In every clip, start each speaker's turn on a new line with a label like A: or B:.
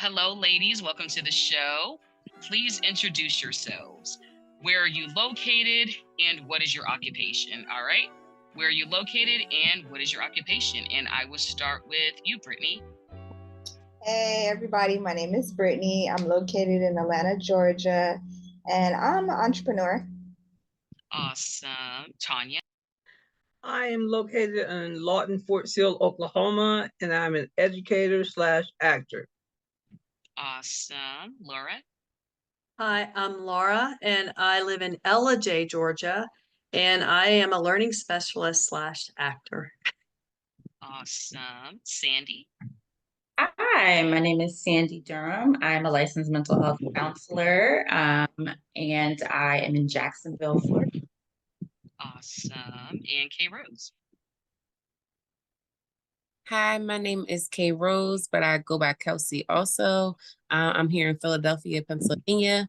A: Hello, ladies. Welcome to the show. Please introduce yourselves. Where are you located and what is your occupation? All right. Where are you located and what is your occupation? And I will start with you, Brittany.
B: Hey, everybody. My name is Brittany. I'm located in Atlanta, Georgia, and I'm an entrepreneur.
A: Awesome. Tanya.
C: I am located in Lawton, Fort Sill, Oklahoma, and I'm an educator slash actor.
A: Awesome. Laura.
D: Hi, I'm Laura, and I live in Ellijay, Georgia, and I am a learning specialist slash actor.
A: Awesome. Sandy.
E: Hi, my name is Sandy Durham. I'm a licensed mental health counselor, and I am in Jacksonville, Florida.
A: Awesome. And Kay Rose.
F: Hi, my name is Kay Rose, but I go by Kelsey also. I'm here in Philadelphia, Pennsylvania,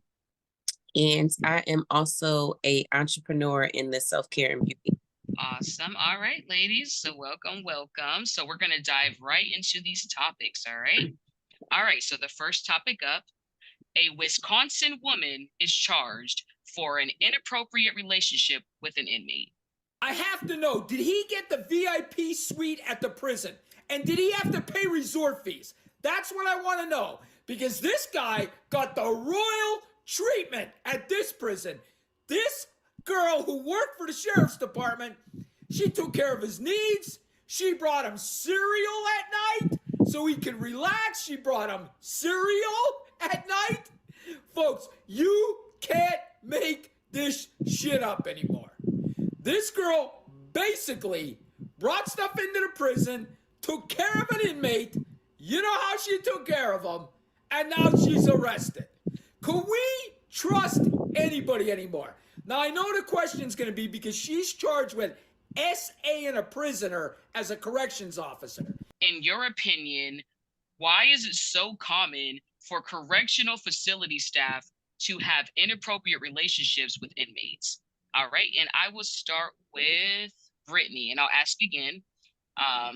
F: and I am also an entrepreneur in the self-care and beauty.
A: Awesome. All right, ladies. So welcome. So we're going to dive right into these topics. All right. All right. So the first topic up, a Wisconsin woman is charged for an inappropriate relationship with an inmate.
G: I have to know, did he get the VIP suite at the prison? And did he have to pay resort fees? That's what I want to know. Because this guy got the royal treatment at this prison. This girl who worked for the sheriff's department, she took care of his needs. She brought him cereal at night so he could relax. She brought him cereal at night. Folks, you can't make this shit up anymore. This girl basically brought stuff into the prison, took care of an inmate. You know how she took care of him, and now she's arrested. Could we trust anybody anymore? Now, I know the question's going to be because she's charged with SA-ing a prisoner as a corrections officer.
A: In your opinion, why is it so common for correctional facility staff to have inappropriate relationships with inmates? All right, and I will start with Brittany, and I'll ask again.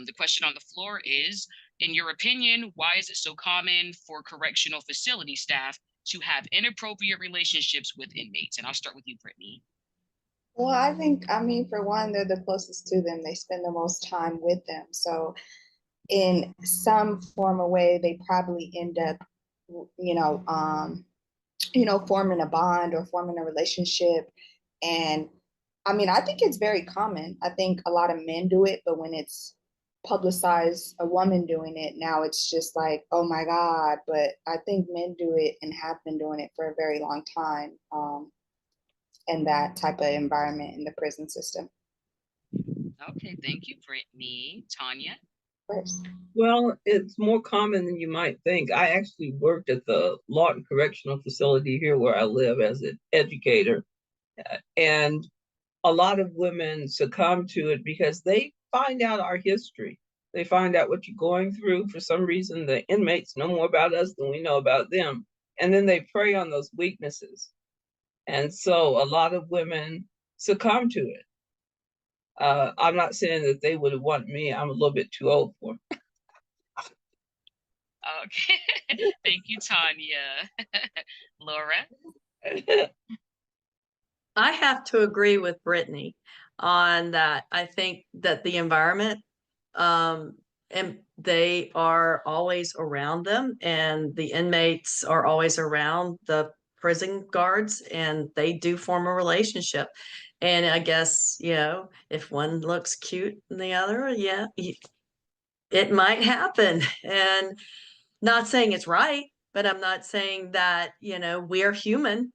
A: The question on the floor is, in your opinion, why is it so common for correctional facility staff to have inappropriate relationships with inmates? And I'll start with you, Brittany.
B: Well, for one, they're the closest to them. They spend the most time with them. So, in some form or way, they probably end up, forming a bond or forming a relationship. And I think it's very common. I think a lot of men do it, but when it's publicized, a woman doing it, now it's just like, oh my God. But I think men do it and have been doing it for a very long time in that type of environment in the prison system.
A: Okay, thank you, Brittany. Tanya?
B: First.
C: Well, it's more common than you might think. I actually worked at the Lawton Correctional Facility here where I live as an educator. And a lot of women succumb to it because they find out our history. They find out what you're going through. For some reason, the inmates know more about us than we know about them. And then they prey on those weaknesses. And so a lot of women succumb to it. I'm not saying that they would want me. I'm a little bit too old for it.
A: Okay, thank you, Tanya. Laura?
D: I have to agree with Brittany on that. I think that the environment, and they are always around them, and the inmates are always around the prison guards, and they do form a relationship. And I guess, if one looks cute than the other, it might happen. And not saying it's right, but I'm not saying that, we're human.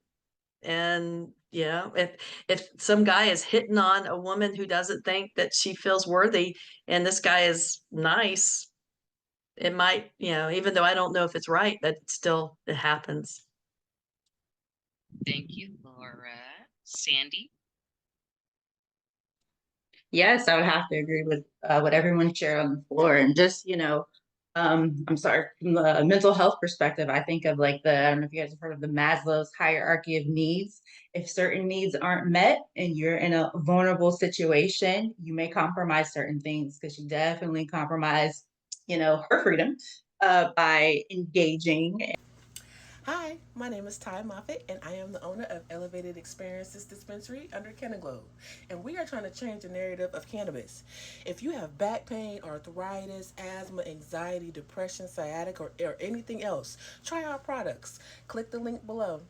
D: And, if some guy is hitting on a woman who doesn't think that she feels worthy, and this guy is nice, it might, even though I don't know if it's right, but still it happens.
A: Thank you, Laura. Sandy?
E: Yes, I would have to agree with what everyone shared on the floor. And just, I'm sorry, from the mental health perspective, I think of I don't know if you guys have heard of the Maslow's hierarchy of needs. If certain needs aren't met and you're in a vulnerable situation, you may compromise certain things because you definitely compromise, her freedom. by engaging.
H: Hi, my name is Ty Moffitt, and I am the owner of Elevated Experiences Dispensary under Cannaglobe. And we are trying to change the narrative of cannabis. If you have back pain, arthritis, asthma, anxiety, depression, sciatic, or anything else, try our products. Click the link below.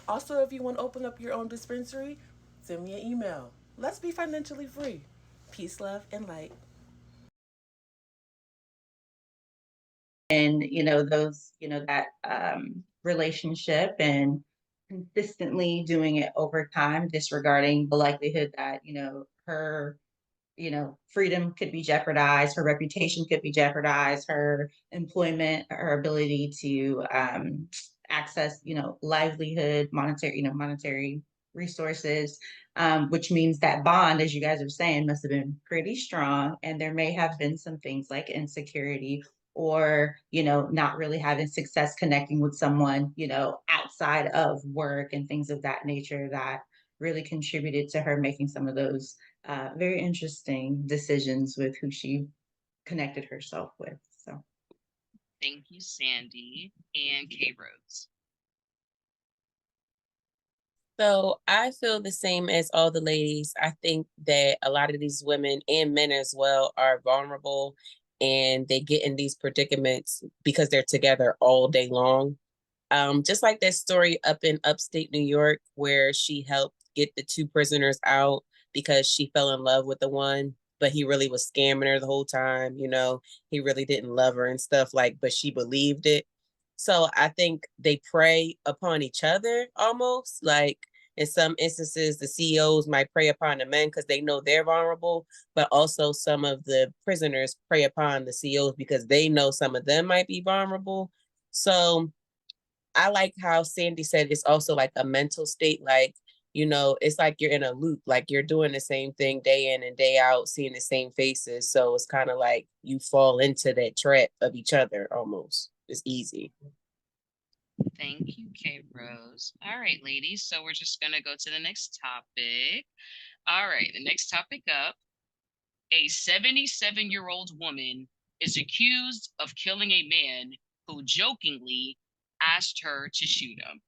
H: Also, if you want to open up your own dispensary, send me an email. Let's be financially free. Peace, love, and light.
E: And those that relationship, and consistently doing it over time, disregarding the likelihood that her freedom could be jeopardized, her reputation could be jeopardized, her employment, her ability to access livelihood, monetary resources, which means that bond, as you guys are saying, must have been pretty strong. And there may have been some things like insecurity, or not really having success connecting with someone outside of work and things of that nature, that really contributed to her making some of those very interesting decisions with who she connected herself with. So
A: Thank you, Sandy. And K Rose.
F: So I feel the same as all the ladies. I think that a lot of these women and men as well are vulnerable, and they get in these predicaments because they're together all day long. Just like that story up in upstate New York where she helped get the 2 prisoners out because she fell in love with the one, but he really was scamming her the whole time. He really didn't love her and stuff, but she believed it. So I think they prey upon each other almost. Like in some instances, the CEOs might prey upon the men because they know they're vulnerable, but also some of the prisoners prey upon the CEOs because they know some of them might be vulnerable. So I like how Sandy said it's also like a mental state. It's like you're in a loop, like you're doing the same thing day in and day out, seeing the same faces. So it's kind of like you fall into that trap of each other almost. It's easy.
A: Thank you, K Rose. All right, ladies. So we're just going to go to the next topic. All right, the next topic up. A 77-year-old woman is accused of killing a man who jokingly asked her to shoot him.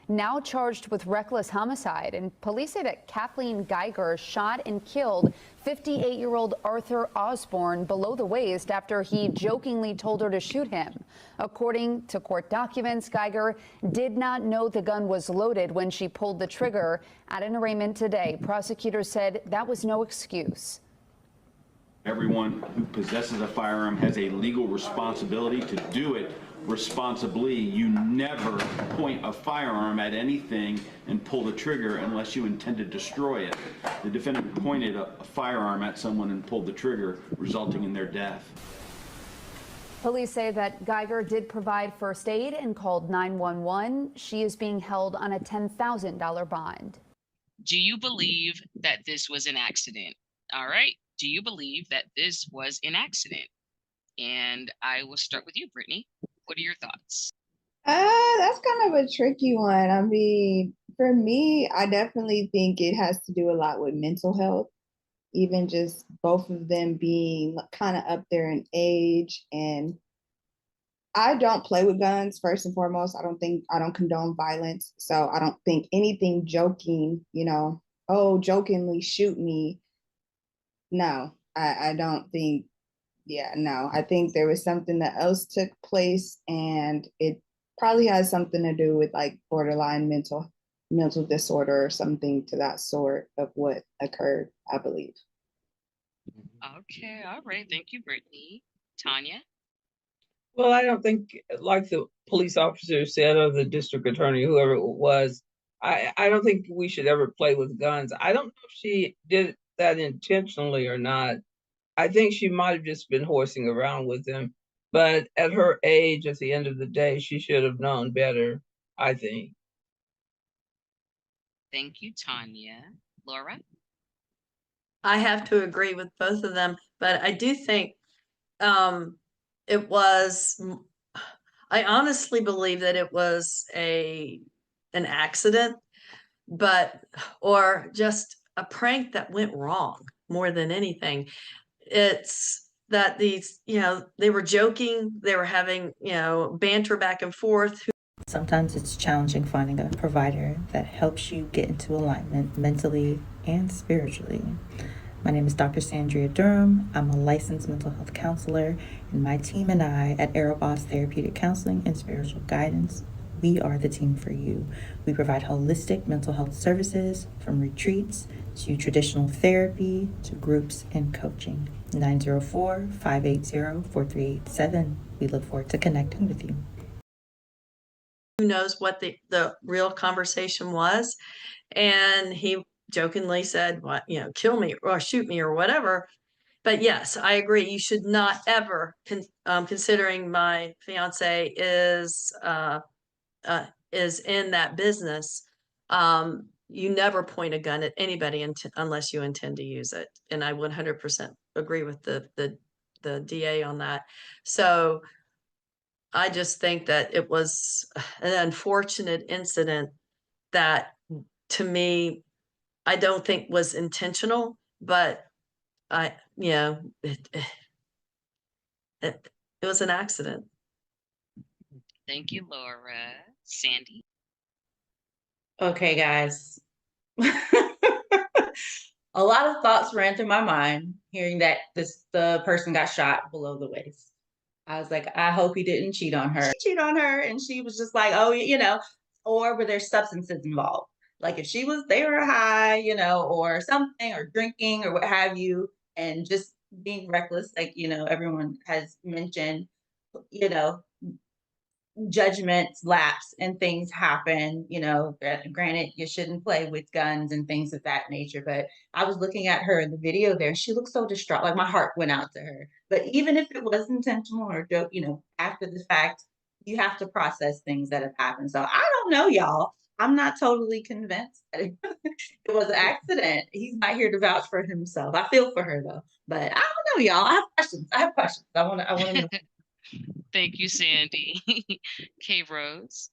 I: Now charged with reckless homicide, and police say that Kathleen Geiger shot and killed 58-year-old Arthur Osborne below the waist after he jokingly told her to shoot him. According to court documents, Geiger did not know the gun was loaded when she pulled the trigger. At an arraignment today, prosecutors said that was no excuse.
J: Everyone who possesses a firearm has a legal responsibility to do it responsibly. You never point a firearm at anything and pull the trigger unless you intend to destroy it. The defendant pointed a firearm at someone and pulled the trigger, resulting in their death.
I: Police say that Geiger did provide first aid and called 911. She is being held on a $10,000 bond.
A: Do you believe that this was an accident? All right. Do you believe that this was an accident? And I will start with you, Brittany. What are your thoughts?
B: That's kind of a tricky one. I mean, for me, I definitely think it has to do a lot with mental health, even just both of them being kind of up there in age. And I don't play with guns, first and foremost. I don't condone violence. So I don't think anything joking, oh, jokingly shoot me. No, I don't think, no. I think there was something that else took place, and it probably has something to do with like borderline mental disorder or something to that sort of what occurred, I believe.
A: Okay, all right. Thank you, Brittany. Tanya?
C: Well, I don't think, like the police officer said, or the district attorney, whoever it was, I don't think we should ever play with guns. I don't know if she did that intentionally or not. I think she might have just been horsing around with him. But at her age, at the end of the day, she should have known better, I think.
A: Thank you, Tanya. Laura?
D: I have to agree with both of them, but I do think it was, I honestly believe that it was an accident, or just a prank that went wrong more than anything. It's that these, they were joking, they were having, banter back and forth.
E: Sometimes it's challenging finding a provider that helps you get into alignment mentally and spiritually. My name is Dr. Sandreea Durham. I'm a licensed mental health counselor, and my team and I at Aeroboss Therapeutic Counseling and Spiritual Guidance, we are the team for you. We provide holistic mental health services from retreats to traditional therapy to groups and coaching. 904-580-4387. We look forward to connecting with you.
D: Who knows what the real conversation was? And he jokingly said, "What, kill me or shoot me or whatever." But yes, I agree. You should not ever, considering my fiance is in that business, you never point a gun at anybody unless you intend to use it. And I 100% agree with the DA on that. So I just think that it was an unfortunate incident that, to me, I don't think was intentional, but it was an accident.
A: Thank you, Laura. Sandy.
E: Okay, guys. A lot of thoughts ran through my mind hearing that the person got shot below the waist. I was like, I hope he didn't cheat on her. Cheat on her, and she was just like, oh, or were there substances involved? Like if they were high, or something, or drinking, or what have you, and just being reckless, like everyone has mentioned, judgments lapse and things happen. Granted, you shouldn't play with guns and things of that nature, but I was looking at her in the video there, she looked so distraught, like my heart went out to her. But even if it was intentional or joke, after the fact, you have to process things that have happened. So I don't know, y'all. I'm not totally convinced that it was an accident. He's not here to vouch for himself. I feel for her though, but I don't know, y'all. I have questions. I want to know.
A: Thank you, Sandy. K Rose.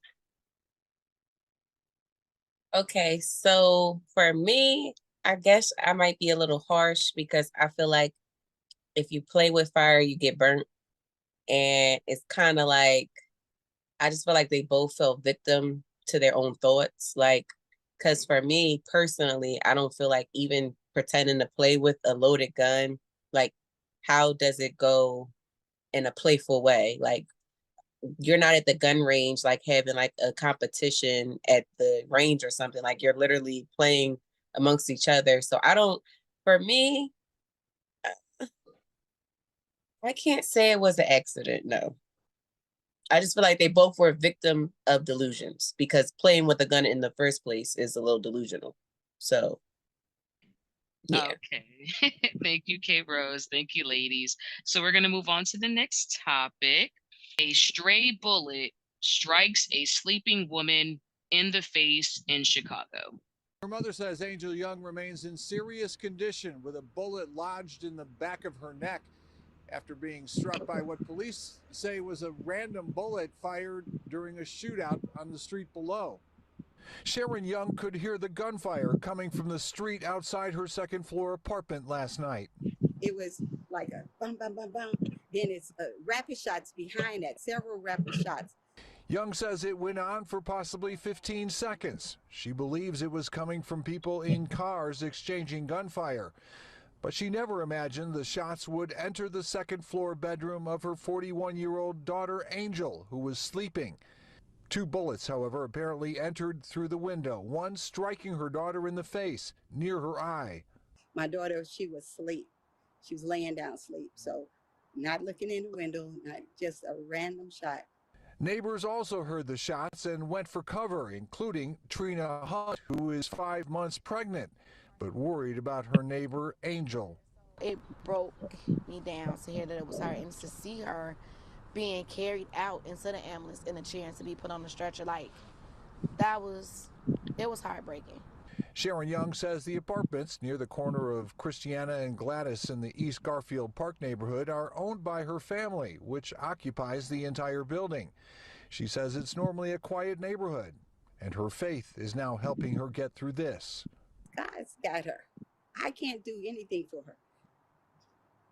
F: Okay, so for me, I guess I might be a little harsh because I feel like if you play with fire, you get burnt. And it's kind of like, I just feel like they both fell victim to their own thoughts. Like, because for me personally, I don't feel like even pretending to play with a loaded gun, like, how does it go in a playful way? Like, you're not at the gun range, like having like a competition at the range or something. Like you're literally playing amongst each other. So for me, I can't say it was an accident. No. I just feel like they both were a victim of delusions because playing with a gun in the first place is a little delusional. So, yeah.
A: Okay. Thank you, K Rose. Thank you, ladies. So we're going to move on to the next topic. A stray bullet strikes a sleeping woman in the face in Chicago.
K: Her mother says Angel Young remains in serious condition with a bullet lodged in the back of her neck after being struck by what police say was a random bullet fired during a shootout on the street below. Sharon Young could hear the gunfire coming from the street outside her second-floor apartment last night.
L: It was like a bum, bum, bum, bum. Then it's rapid shots behind that, several rapid shots.
K: Young says it went on for possibly 15 seconds. She believes it was coming from people in cars exchanging gunfire. But she never imagined the shots would enter the second-floor bedroom of her 41-year-old daughter, Angel, who was sleeping. 2 bullets, however, apparently entered through the window, one striking her daughter in the face, near her eye.
L: My daughter, she was asleep. She was laying down asleep, so not looking in the window, not just a random shot.
K: Neighbors also heard the shots and went for cover, including Trina Hunt, who is 5 months pregnant, but worried about her neighbor, Angel.
M: It broke me down to hear that it was her and to see her being carried out into the ambulance in a chair and to be put on the stretcher, like, it was heartbreaking.
K: Sharon Young says the apartments near the corner of Christiana and Gladys in the East Garfield Park neighborhood are owned by her family, which occupies the entire building. She says it's normally a quiet neighborhood, and her faith is now helping her get through this.
L: God's got her. I can't do anything for her.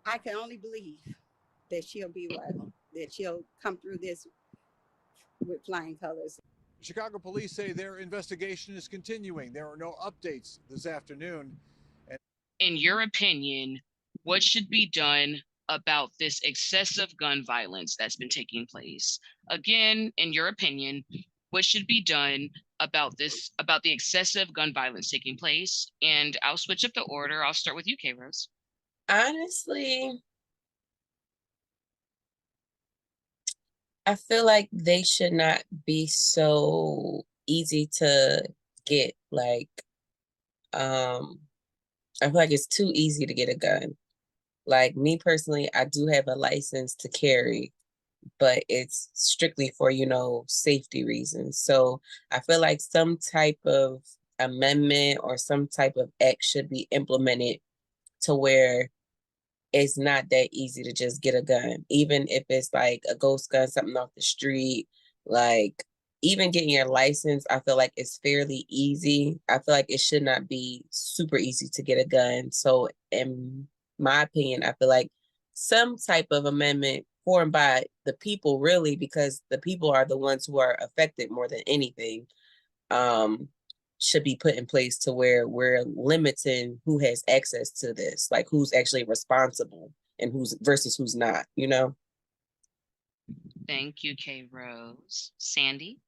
L: I can only believe that she'll be well, that she'll come through this with flying colors.
K: Chicago police say their investigation is continuing. There are no updates this afternoon.
A: In your opinion, what should be done about this excessive gun violence that's been taking place? Again, in your opinion, what should be done about the excessive gun violence taking place? And I'll switch up the order. I'll start with you, K Rose.
F: Honestly, I feel like they should not be so easy to get. Like, I feel like it's too easy to get a gun. Like me personally, I do have a license to carry, but it's strictly for, safety reasons. So I feel like some type of amendment or some type of act should be implemented to where it's not that easy to just get a gun, even if it's like a ghost gun, something off the street. Like, even getting your license, I feel like it's fairly easy. I feel like it should not be super easy to get a gun. So in my opinion, I feel like some type of amendment formed by the people, really, because the people are the ones who are affected more than anything, should be put in place to where we're limiting who has access to this, like who's actually responsible and who's versus who's not,
A: Thank you, K Rose. Sandy?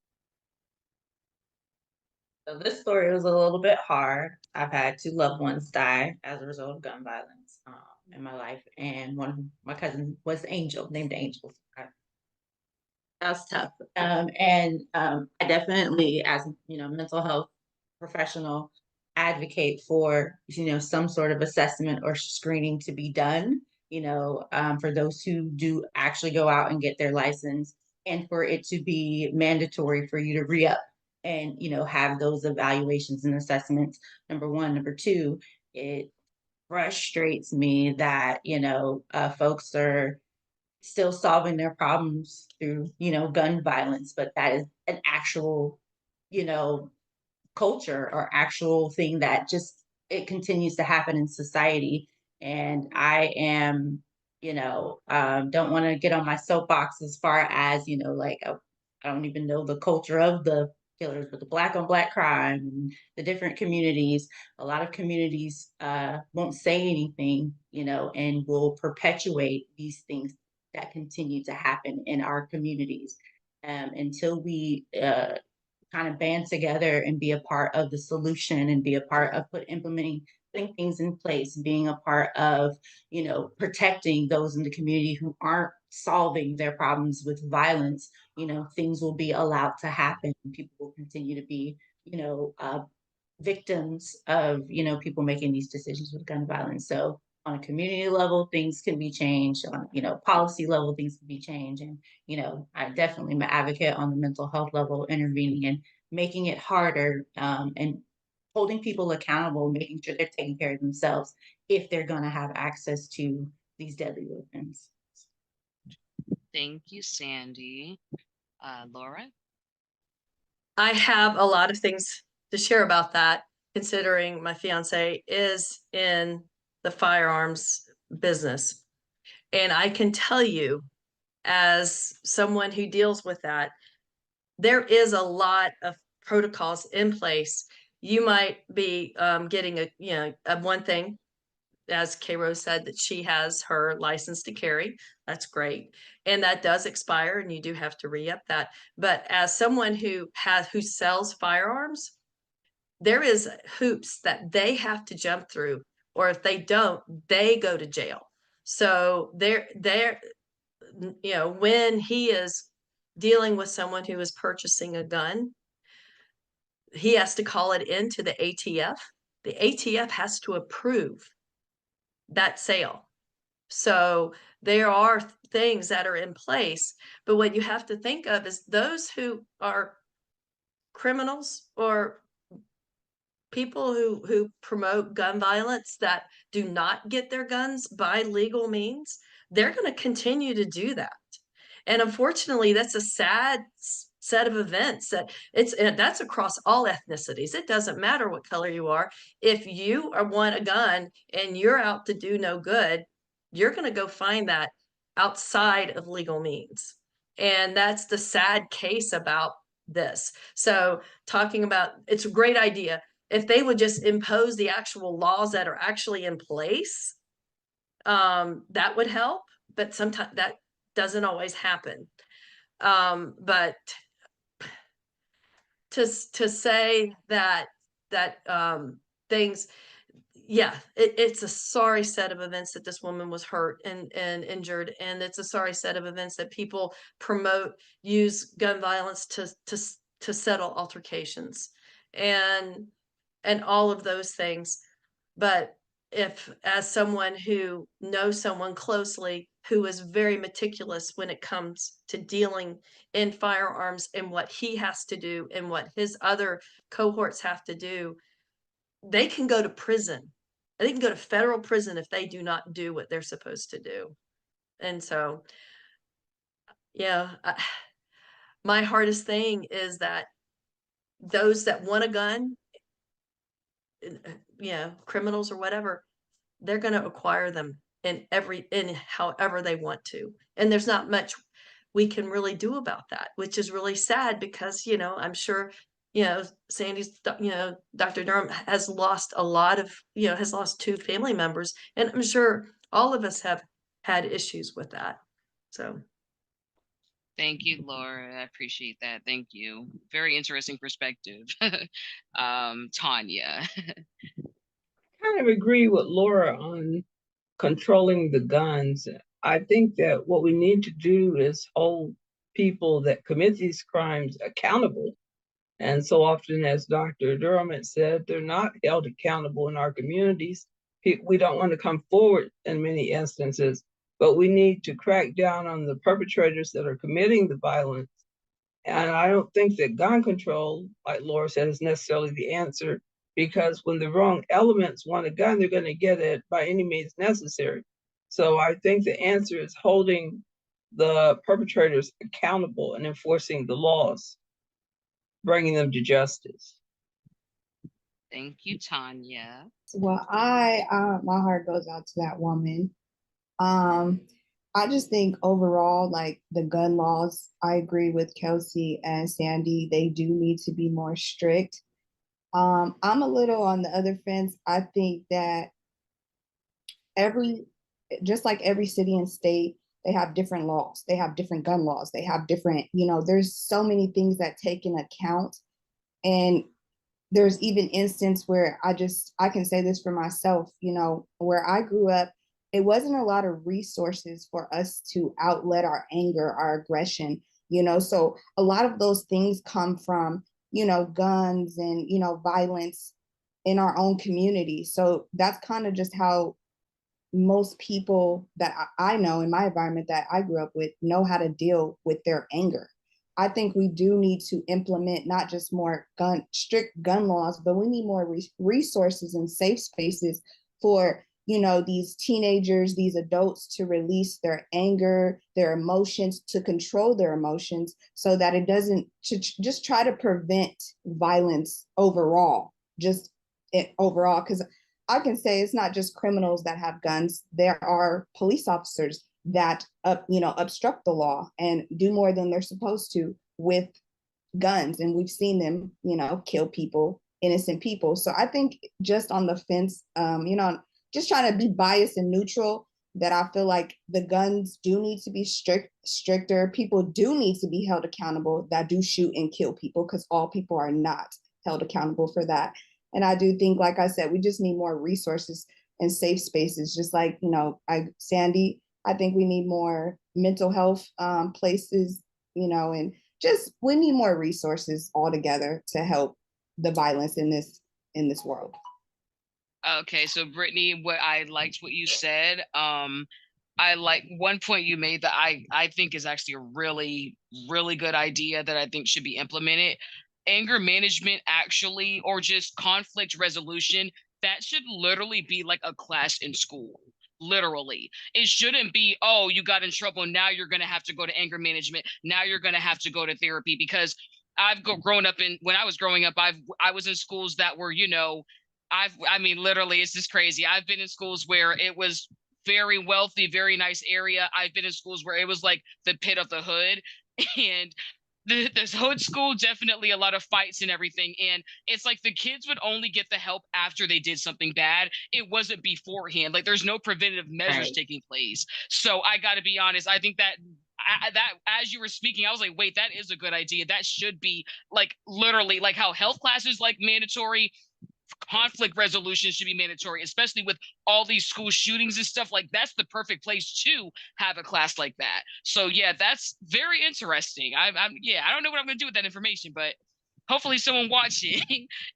E: So this story was a little bit hard. I've had 2 loved ones die as a result of gun violence in my life, and one of my cousins was Angel, named Angel. That was tough. I definitely, as mental health professional, advocate for some sort of assessment or screening to be done. For those who do actually go out and get their license, and for it to be mandatory for you to re-up and have those evaluations and assessments. Number one. Number two, it frustrates me that folks are still solving their problems through gun violence, but that is an actual culture or actual thing that just it continues to happen in society. And I am don't want to get on my soapbox as far as like I don't even know the culture of the killers, but the black on black crime and the different communities, a lot of communities won't say anything, and will perpetuate these things that continue to happen in our communities until we kind of band together and be a part of the solution and be a part of implementing putting things in place, being a part of protecting those in the community who aren't solving their problems with violence. Things will be allowed to happen. People will continue to be victims of people making these decisions with gun violence. So on a community level, things can be changed. On policy level, things can be changed. And I definitely am an advocate on the mental health level, intervening and making it harder and holding people accountable, making sure they're taking care of themselves if they're going to have access to these deadly weapons.
A: Thank you, Sandy. Laura?
D: I have a lot of things to share about that, considering my fiance is in the firearms business. And I can tell you, as someone who deals with that, there is a lot of protocols in place. You might be getting a one thing, as K Rose said, that she has her license to carry. That's great. And that does expire and you do have to re-up that. But as someone who sells firearms, there is hoops that they have to jump through, or if they don't, they go to jail. So they're when he is dealing with someone who is purchasing a gun, he has to call it into the ATF. The ATF has to approve that sale. So there are things that are in place, but what you have to think of is those who are criminals or people who promote gun violence that do not get their guns by legal means, they're going to continue to do that. And unfortunately, that's a sad set of events that's across all ethnicities. It doesn't matter what color you are. If you want a gun and you're out to do no good, you're going to go find that outside of legal means. And that's the sad case about this. So talking about, it's a great idea. If they would just impose the actual laws that are actually in place, that would help. But sometimes that doesn't always happen. But to say that things, yeah, it's a sorry set of events that this woman was hurt and injured, and it's a sorry set of events that people use gun violence to settle altercations and all of those things. But if, as someone who knows someone closely who is very meticulous when it comes to dealing in firearms and what he has to do and what his other cohorts have to do, they can go to prison. They can go to federal prison if they do not do what they're supposed to do. And so, yeah, my hardest thing is that those that want a gun, criminals or whatever, they're going to acquire them in however they want to. And there's not much we can really do about that, which is really sad because, I'm sure, Sandy's, Dr. Durham has lost a lot of, has lost 2 family members. And I'm sure all of us have had issues with that. So.
A: Thank you, Laura. I appreciate that. Thank you. Very interesting perspective. Tanya.
C: Kind of agree with Laura on controlling the guns. I think that what we need to do is hold people that commit these crimes accountable. And so often, as Dr. Durham had said, they're not held accountable in our communities. We don't want to come forward in many instances, but we need to crack down on the perpetrators that are committing the violence. And I don't think that gun control, like Laura said, is necessarily the answer, because when the wrong elements want a gun, they're going to get it by any means necessary. So I think the answer is holding the perpetrators accountable and enforcing the laws, bringing them to justice.
A: Thank you, Tanya.
B: Well, my heart goes out to that woman. I just think overall, like the gun laws, I agree with Kelsey and Sandy. They do need to be more strict. I'm a little on the other fence. I think that just like every city and state, they have different laws. They have different gun laws. They have different, there's so many things that take in account. And there's even instance where I can say this for myself, where I grew up, it wasn't a lot of resources for us to outlet our anger, our aggression, so a lot of those things come from, guns and, violence in our own community. So that's kind of just how most people that I know in my environment that I grew up with know how to deal with their anger. I think we do need to implement not just more strict gun laws, but we need more resources and safe spaces for, these teenagers, these adults to release their anger, their emotions, to control their emotions so that it doesn't, to just try to prevent violence overall, because I can say it's not just criminals that have guns. There are police officers that obstruct the law and do more than they're supposed to with guns, and we've seen them kill people, innocent people. So I think just on the fence, just trying to be biased and neutral, that I feel like the guns do need to be stricter. People do need to be held accountable that do shoot and kill people, because all people are not held accountable for that. And I do think, like I said, we just need more resources and safe spaces. Just like, Sandy, I think we need more mental health places, and just we need more resources altogether to help the violence in this world.
A: Okay, so Brittany, I liked what you said. I like one point you made that I think is actually a really, really good idea that I think should be implemented. Anger management, actually, or just conflict resolution, that should literally be like a class in school. Literally. It shouldn't be, oh, you got in trouble, now you're going to have to go to anger management, now you're going to have to go to therapy. Because when I was growing up, I was in schools that were, literally, it's just crazy. I've been in schools where it was very wealthy, very nice area. I've been in schools where it was like the pit of the hood. And this hood school, definitely a lot of fights and everything. And it's like the kids would only get the help after they did something bad. It wasn't beforehand. Like there's no preventative measures taking place. So I got to be honest. I think that that as you were speaking, I was like, wait, that is a good idea. That should be like literally like how health classes like mandatory. Conflict resolution should be mandatory, especially with all these school shootings and stuff. Like that's the perfect place to have a class like that. So yeah, that's very interesting. Yeah, I don't know what I'm gonna do with that information, but hopefully someone watching,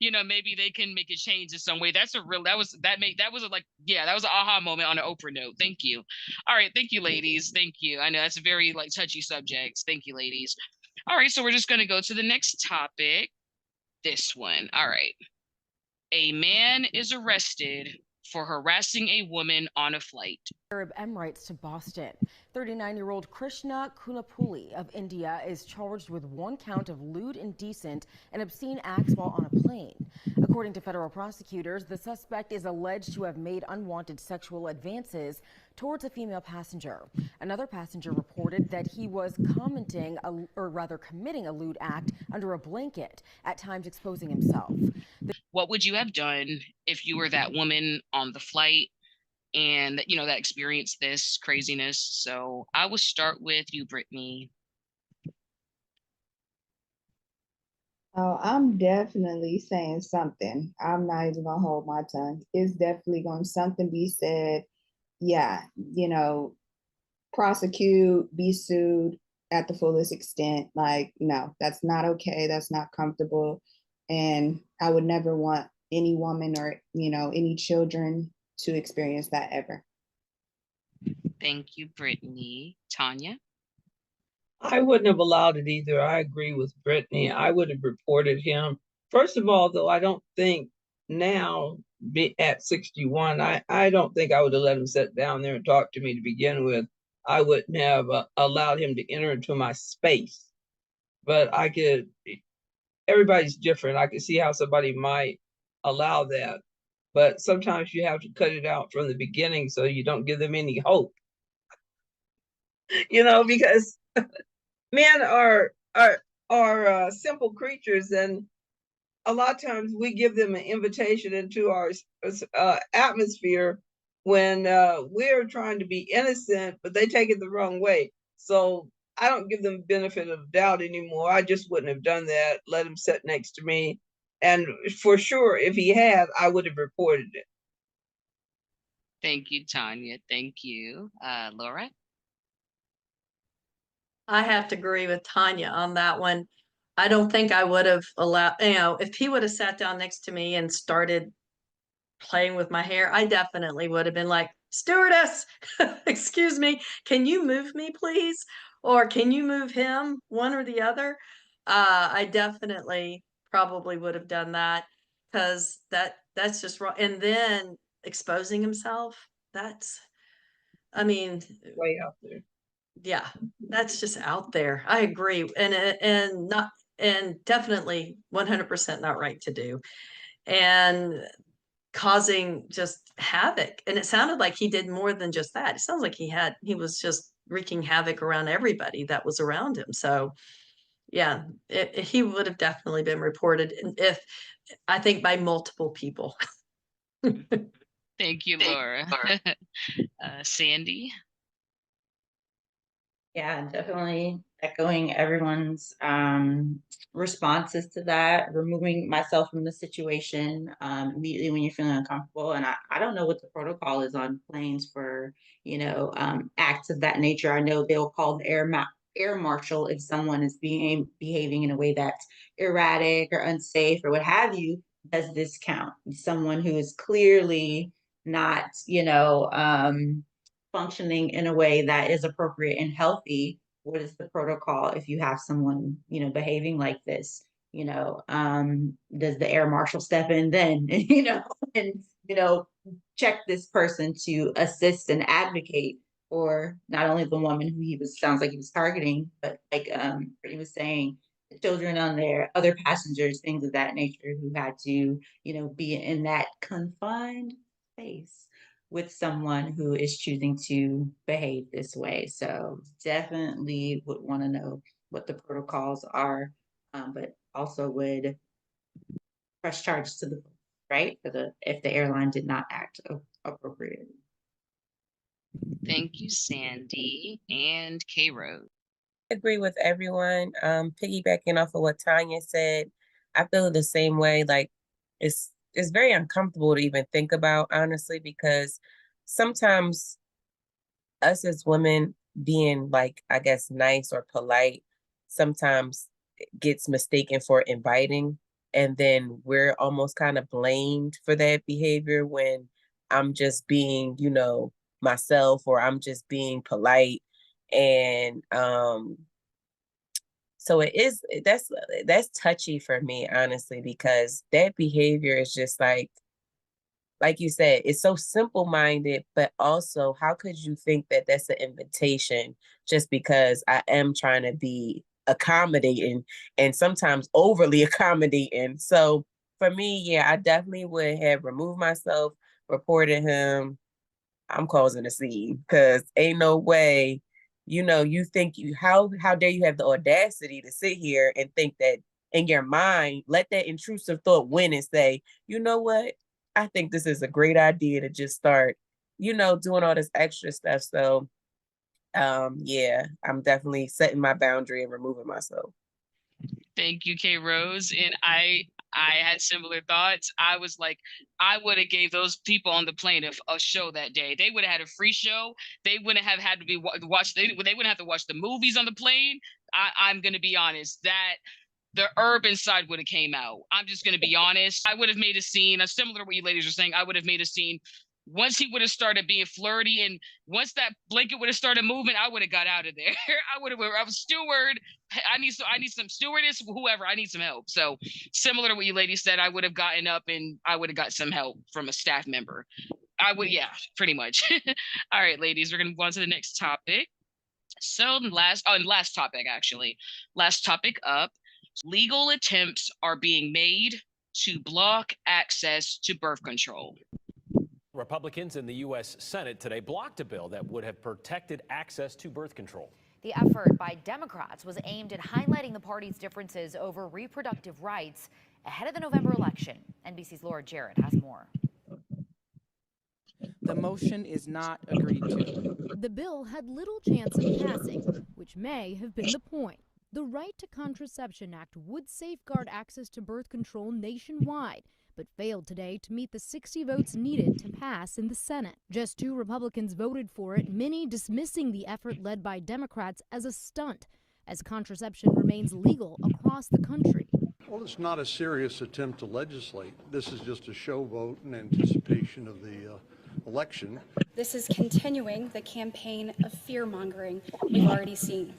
A: maybe they can make a change in some way. That's a real that was a like, yeah, that was an aha moment on an Oprah note. Thank you. All right, thank you, ladies. Thank you. I know that's a very like touchy subject. Thank you, ladies. All right, so we're just gonna go to the next topic. This one. All right. A man is arrested for harassing a woman on a flight.
N: Arab Emirates to Boston. 39-year-old Krishna Kunapuli of India is charged with 1 count of lewd, indecent, and obscene acts while on a plane. According to federal prosecutors, the suspect is alleged to have made unwanted sexual advances towards a female passenger. Another passenger reported that he was committing a lewd act under a blanket, at times exposing himself.
A: What would you have done if you were that woman on the flight and that experienced this craziness? So I will start with you, Brittany.
B: Oh, I'm definitely saying something. I'm not even gonna hold my tongue. It's definitely going to something be said. Yeah, prosecute, be sued at the fullest extent. Like, no, that's not okay. That's not comfortable. And I would never want any woman or, any children to experience that ever.
A: Thank you, Brittany. Tanya?
C: I wouldn't have allowed it either. I agree with Brittany. I would have reported him. First of all, though, I don't think now, at 61, I don't think I would have let him sit down there and talk to me to begin with. I wouldn't have allowed him to enter into my space. But everybody's different. I could see how somebody might allow that. But sometimes you have to cut it out from the beginning so you don't give them any hope. Because men are simple creatures, and a lot of times we give them an invitation into our atmosphere when we're trying to be innocent, but they take it the wrong way. So I don't give them benefit of doubt anymore. I just wouldn't have done that. Let him sit next to me. And for sure, if he had, I would have reported it.
A: Thank you, Tanya. Thank you. Laura?
D: I have to agree with Tanya on that one. I don't think I would have allowed, if he would have sat down next to me and started playing with my hair, I definitely would have been like, stewardess, excuse me, can you move me, please? Or can you move him, one or the other? I definitely probably would have done that, because that's just wrong. And then exposing himself,
C: Way out there.
D: Yeah, that's just out there. I agree. And definitely 100% not right to do. And causing just havoc. And it sounded like he did more than just that. It sounds like he was just wreaking havoc around everybody that was around him. So yeah, he would have definitely been reported, I think, by multiple people.
A: Thank you, Laura. Sandy?
E: Yeah, definitely echoing everyone's responses to that, removing myself from the situation immediately when you're feeling uncomfortable. And I don't know what the protocol is on planes for, acts of that nature. I know they'll call the air marshal if someone is behaving in a way that's erratic or unsafe or what have you. Does this count? Someone who is clearly not, functioning in a way that is appropriate and healthy. What is the protocol if you have someone, behaving like this? Does the air marshal step in then, and, check this person to assist and advocate for not only the woman who sounds like he was targeting, but like he was saying, the children on there, other passengers, things of that nature, who had to, be in that confined space with someone who is choosing to behave this way. So definitely would want to know what the protocols are, but also would press charge to the right for the if the airline did not act appropriately.
A: Thank you, Sandy and K Rose.
F: Agree with everyone. Piggybacking off of what Tanya said, I feel the same way. Like it's very uncomfortable to even think about, honestly, because sometimes us as women being like, I guess, nice or polite sometimes gets mistaken for inviting. And then we're almost kind of blamed for that behavior when I'm just being, myself, or I'm just being polite. And so that's touchy for me, honestly, because that behavior is just like you said, it's so simple-minded, but also how could you think that that's an invitation just because I am trying to be accommodating and sometimes overly accommodating. So for me, yeah, I definitely would have removed myself, reported him. I'm causing a scene because ain't no way, you think how dare you have the audacity to sit here and think that in your mind, let that intrusive thought win and say, you know what? I think this is a great idea to just start, doing all this extra stuff. So yeah, I'm definitely setting my boundary and removing myself.
A: Thank you, K Rose. And I had similar thoughts. I was like, I would have gave those people on the plane a show that day. They would have had a free show. They wouldn't have had to be watched. They wouldn't have to watch the movies on the plane. I'm gonna be honest. That the urban side would have came out. I'm just going to be honest. I would have made a scene, similar to what you ladies are saying. I would have made a scene once he would have started being flirty, and once that blanket would have started moving, I would have got out of there. I was steward. I need some stewardess, whoever. I need some help. So similar to what you ladies said, I would have gotten up and I would have got some help from a staff member. Yeah, pretty much. All right, ladies, we're going to move on to the next topic. So last topic, actually. Last topic up. Legal attempts are being made to block access to birth control.
O: Republicans in the U.S. Senate today blocked a bill that would have protected access to birth control.
P: The effort by Democrats was aimed at highlighting the party's differences over reproductive rights ahead of the November election. NBC's Laura Jarrett has more.
Q: The motion is not agreed to.
R: The bill had little chance of passing, which may have been the point. The Right to Contraception Act would safeguard access to birth control nationwide, but failed today to meet the 60 votes needed to pass in the Senate. Just 2 Republicans voted for it, many dismissing the effort led by Democrats as a stunt, as contraception remains legal across the country.
S: Well, it's not a serious attempt to legislate. This is just a show vote in anticipation of the election.
T: This is continuing the campaign of fear-mongering we've already seen.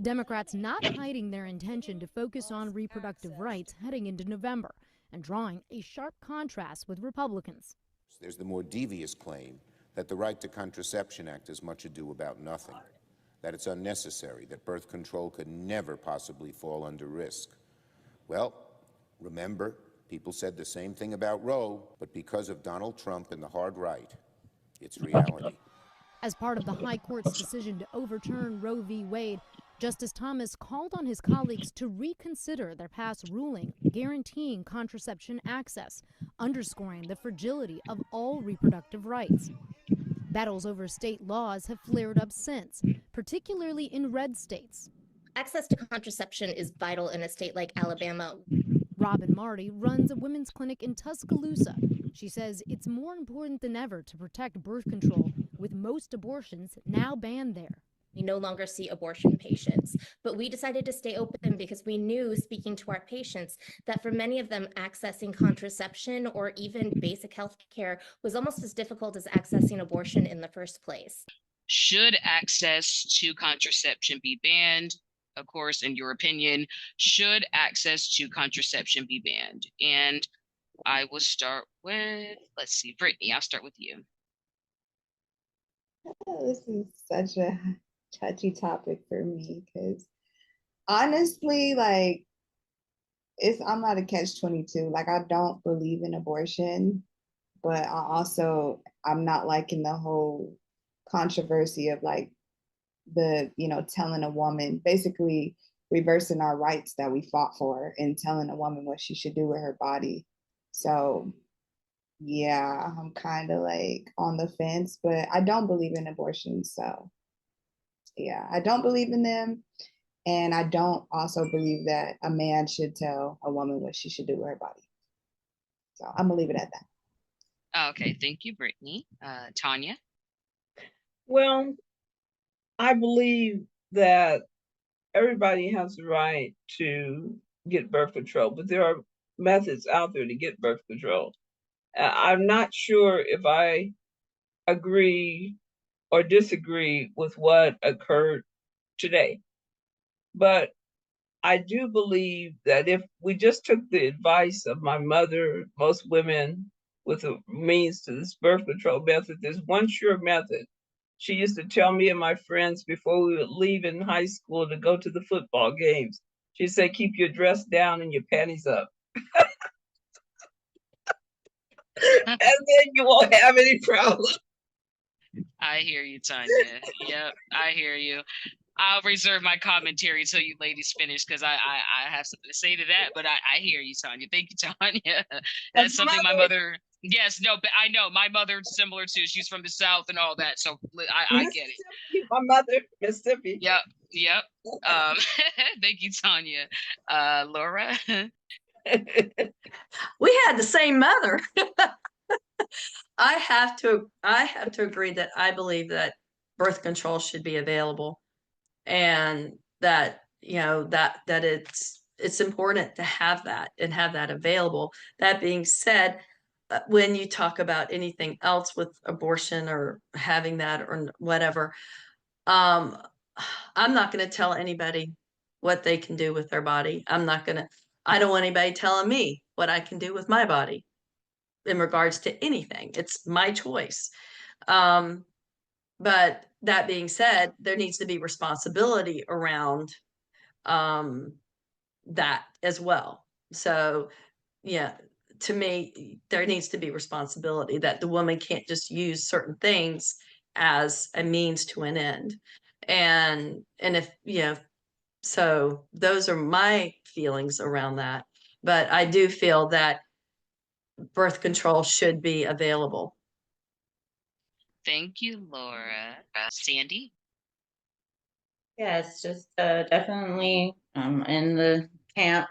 R: Democrats not hiding their intention to focus on reproductive rights heading into November and drawing a sharp contrast with Republicans.
U: There's the more devious claim that the Right to Contraception Act is much ado about nothing, that it's unnecessary, that birth control could never possibly fall under risk. Well, remember, people said the same thing about Roe, but because of Donald Trump and the hard right, it's reality.
R: As part of the High Court's decision to overturn Roe v. Wade, Justice Thomas called on his colleagues to reconsider their past ruling guaranteeing contraception access, underscoring the fragility of all reproductive rights. Battles over state laws have flared up since, particularly in red states.
V: Access to contraception is vital in a state like Alabama.
R: Robin Marty runs a women's clinic in Tuscaloosa. She says it's more important than ever to protect birth control, with most abortions now banned there.
V: We no longer see abortion patients, but we decided to stay open because we knew, speaking to our patients, that for many of them, accessing contraception or even basic health care was almost as difficult as accessing abortion in the first place.
A: Should access to contraception be banned? Of course, in your opinion, should access to contraception be banned? And I will start with, let's see, Brittany, I'll start with you.
B: This is such a touchy topic for me because honestly, I'm not a catch-22. I don't believe in abortion, but I'm not liking the whole controversy of like telling a woman, basically reversing our rights that we fought for and telling a woman what she should do with her body. So yeah, I'm kind of like on the fence, but I don't believe in abortion. So yeah, I don't believe in them. And I don't also believe that a man should tell a woman what she should do with her body. So I'm gonna leave it at that.
A: Okay, thank you, Brittany. Tanya?
C: Well, I believe that everybody has the right to get birth control, but there are methods out there to get birth control. I'm not sure if I agree or disagree with what occurred today, but I do believe that if we just took the advice of my mother, most women with the means to this birth control method, there's one sure method. She used to tell me and my friends before we would leave in high school to go to the football games. She'd say, keep your dress down and your panties up. And then you won't have any problem.
A: I hear you, Tanya. Yep, I hear you. I'll reserve my commentary until you ladies finish because I have something to say to that. But I hear you, Tanya. Thank you, Tanya. That's something my mother. Yes, no, but I know my mother's similar too. She's from the South and all that, so I get it.
C: My mother, Mississippi.
A: Yep. Thank you, Tanya. Laura.
D: We had the same mother. I have to agree that I believe that birth control should be available, and that that it's important to have that and have that available. That being said, when you talk about anything else with abortion or having that or whatever, I'm not going to tell anybody what they can do with their body. I don't want anybody telling me what I can do with my body in regards to anything. It's my choice. But that being said, there needs to be responsibility around that as well. So yeah, to me, there needs to be responsibility that the woman can't just use certain things as a means to an end. And if, so those are my feelings around that. But I do feel that birth control should be available.
A: Thank you, Laura. Sandy?
E: Yes, just definitely in the camp,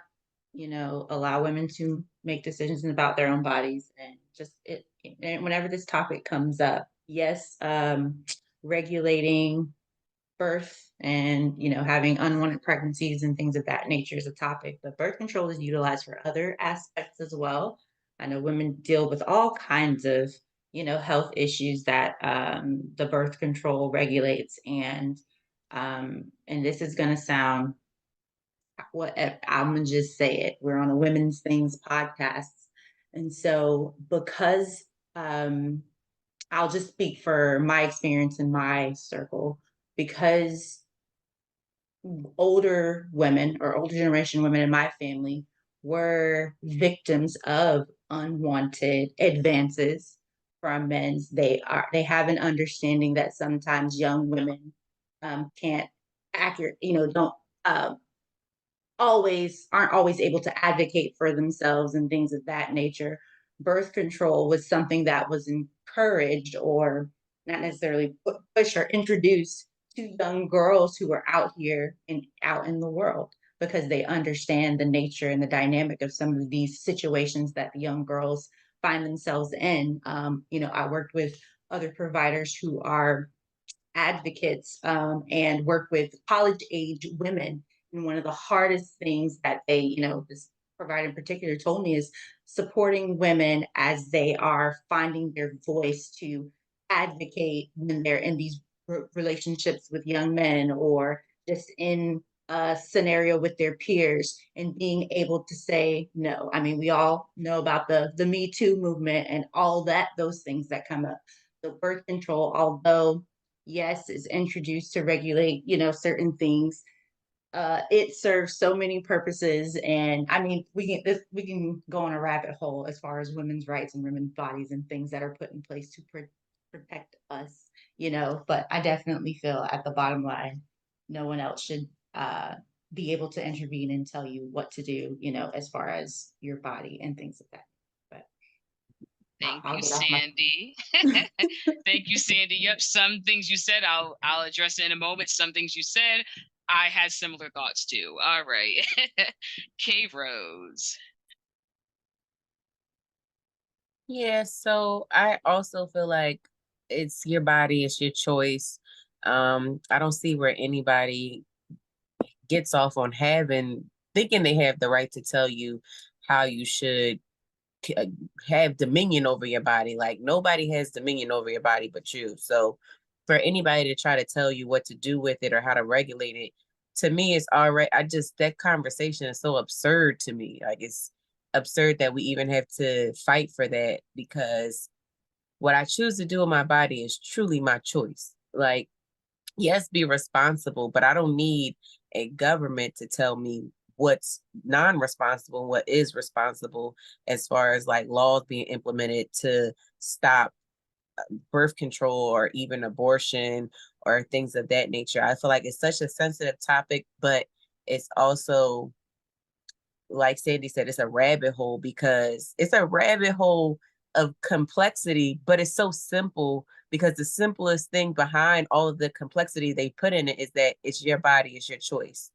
E: allow women to make decisions about their own bodies, and just and whenever this topic comes up, yes, regulating birth and having unwanted pregnancies and things of that nature is a topic, but birth control is utilized for other aspects as well. I know women deal with all kinds of health issues that the birth control regulates, and this is going to sound I'm gonna just say it. We're on a women's things podcast, and so because I'll just speak for my experience in my circle, because older women or older generation women in my family were victims of unwanted advances from men. They have an understanding that sometimes young women can't don't aren't always able to advocate for themselves and things of that nature. Birth control was something that was encouraged, or not necessarily pushed or introduced to young girls who are out here and out in the world, because they understand the nature and the dynamic of some of these situations that the young girls find themselves in. I worked with other providers who are advocates and work with college age women. And one of the hardest things that this provider in particular told me is supporting women as they are finding their voice to advocate when they're in these relationships with young men, or just in a scenario with their peers, and being able to say no. I mean, we all know about the Me Too movement and all those things that come up. So birth control, although yes, is introduced to regulate, certain things, it serves so many purposes. And I mean, we can go on a rabbit hole as far as women's rights and women's bodies and things that are put in place to protect us, but I definitely feel at the bottom line, no one else should be able to intervene and tell you what to do, as far as your body and things like that. But
A: Thank
E: I'll
A: you,
E: get off my
A: Sandy. Thank you, Sandy. Yep, some things you said I'll address in a moment. Some things you said I had similar thoughts too. All right. K Rose.
F: Yeah, so I also feel like it's your body, it's your choice. I don't see where anybody gets off on thinking they have the right to tell you how you should have dominion over your body. Like nobody has dominion over your body but you. So for anybody to try to tell you what to do with it or how to regulate it, to me, it's all right. That conversation is so absurd to me. Like it's absurd that we even have to fight for that, because what I choose to do with my body is truly my choice. Like, yes, be responsible, but I don't need a government to tell me what's non-responsible and what is responsible, as far as like laws being implemented to stop birth control or even abortion or things of that nature. I feel like it's such a sensitive topic, but it's also, like Sandy said, it's a rabbit hole, because it's a rabbit hole of complexity, but it's so simple, because the simplest thing behind all of the complexity they put in it is that it's your body, it's your choice.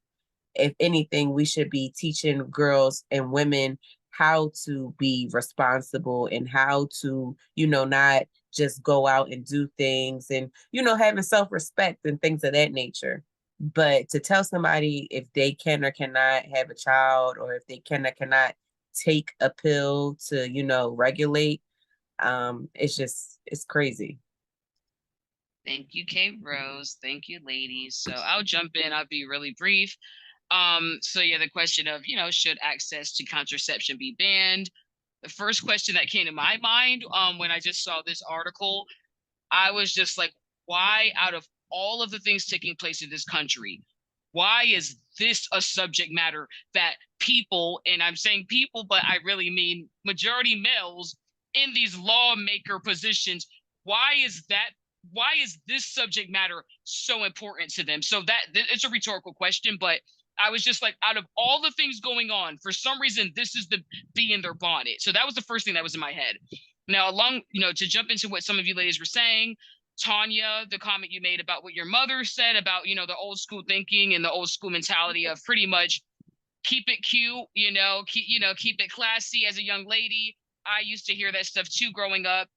F: If anything, we should be teaching girls and women how to be responsible and how to, not just go out and do things and, having self-respect and things of that nature. But to tell somebody if they can or cannot have a child, or if they can or cannot take a pill to, regulate, it's crazy.
A: Thank you, K Rose. Thank you, ladies. So I'll jump in. I'll be really brief. So yeah, the question of, should access to contraception be banned? The first question that came to my mind when I just saw this article, I was just like, why, out of all of the things taking place in this country, why is this a subject matter that people, and I'm saying people, but I really mean majority males in these lawmaker positions, why is this subject matter so important to them? So that it's a rhetorical question, but I was just like, out of all the things going on, for some reason, this is the bee in their bonnet. So that was the first thing that was in my head. Now, to jump into what some of you ladies were saying, Tanya, the comment you made about what your mother said about, the old school thinking and the old school mentality of pretty much keep it cute, keep it classy as a young lady. I used to hear that stuff too growing up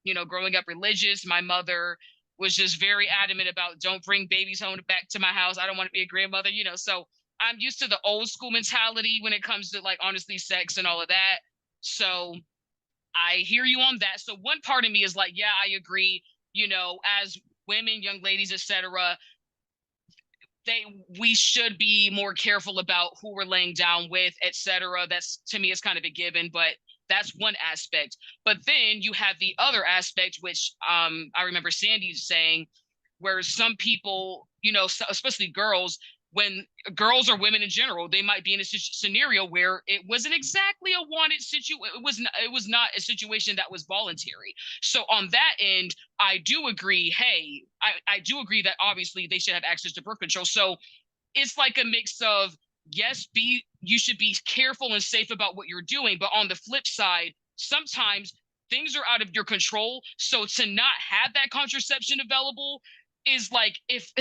A: religious. My mother was just very adamant about don't bring babies home back to my house. I don't want to be a grandmother, so I'm used to the old school mentality when it comes to like honestly sex and all of that. So I hear you on that. So one part of me is like, yeah, I agree, as women, young ladies, etc., we should be more careful about who we're laying down with, etc. That's, to me, is kind of a given, but that's one aspect. But then you have the other aspect, which I remember Sandy saying, where some people, especially girls, when girls or women in general, they might be in a scenario where it wasn't exactly a wanted situation. It was not a situation that was voluntary. So on that end, I do agree. Hey, I do agree that obviously they should have access to birth control. So it's like a mix of, yes, you should be careful and safe about what you're doing. But on the flip side, sometimes things are out of your control. So to not have that contraception available is like, if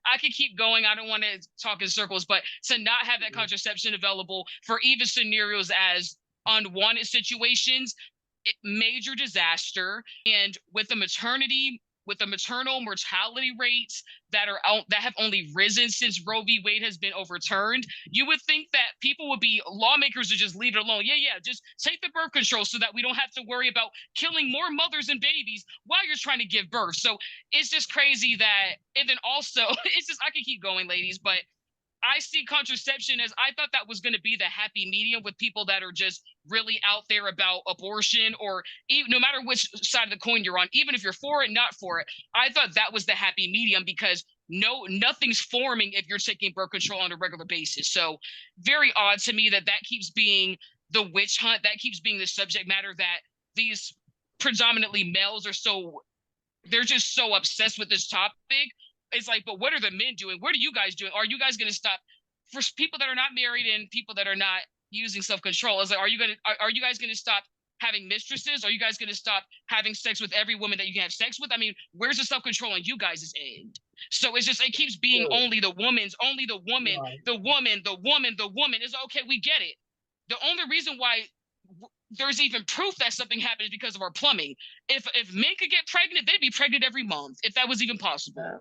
A: I could keep going, I don't want to talk in circles, but to not have that contraception available for even scenarios as unwanted situations, major disaster. And with the maternal mortality rates that have only risen since Roe v. Wade has been overturned, you would think that lawmakers would just leave it alone. Yeah, just take the birth control so that we don't have to worry about killing more mothers and babies while you're trying to give birth. So it's just crazy that, and then also, it's just, I could keep going, ladies, but I see contraception as, I thought that was going to be the happy medium with people that are just really out there about abortion, or even, no matter which side of the coin you're on, even if you're for it, not for it, I thought that was the happy medium, because nothing's forming if you're taking birth control on a regular basis. So very odd to me that keeps being the witch hunt, that keeps being the subject matter, that these predominantly males they're just so obsessed with this topic. It's like, but what are the men doing? What are you guys doing? Are you guys going to stop? For people that are not married and people that are not using self-control, it's like, are you guys going to stop having mistresses? Are you guys going to stop having sex with every woman that you can have sex with? I mean, where's the self-control on you guys' end? So it keeps being only the woman, the woman. It's okay, we get it. The only reason why there's even proof that something happened is because of our plumbing. If men could get pregnant, they'd be pregnant every month, if that was even possible.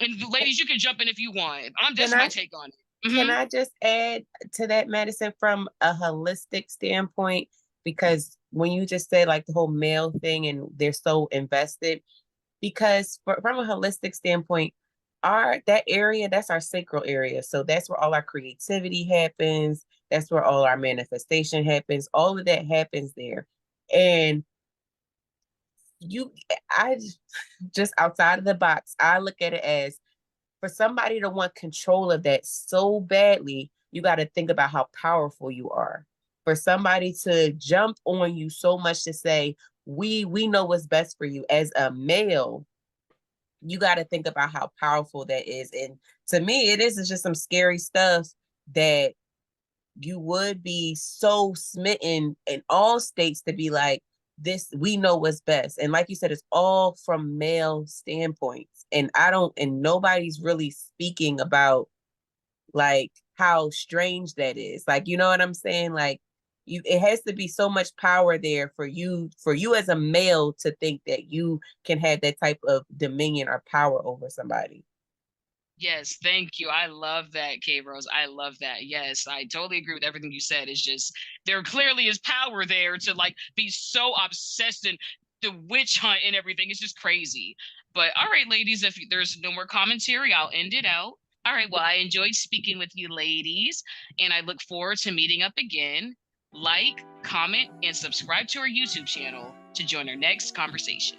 A: And ladies, you can jump in if you want. That's my take on it.
F: Can I just add to that, Madison, from a holistic standpoint? Because when you just say like the whole male thing and they're so invested, because from a holistic standpoint, that area, that's our sacral area. So that's where all our creativity happens. That's where all our manifestation happens. All of that happens there. And I just outside of the box, I look at it as, for somebody to want control of that so badly, you got to think about how powerful you are. For somebody to jump on you so much to say, we know what's best for you as a male, you got to think about how powerful that is. And to me, it's just some scary stuff that you would be so smitten in all states to be like, this, we know what's best. And like you said, it's all from male standpoints. And nobody's really speaking about like how strange that is. Like, you know what I'm saying? Like, it has to be so much power there for you as a male to think that you can have that type of dominion or power over somebody.
A: Yes, thank you. I love that, K Rose. I love that. Yes, I totally agree with everything you said. It's just, there clearly is power there to like be so obsessed in the witch hunt and everything. It's just crazy. But all right, ladies, if there's no more commentary, I'll end it out. All right, well, I enjoyed speaking with you ladies, and I look forward to meeting up again. Like, comment, and subscribe to our YouTube channel to join our next conversation.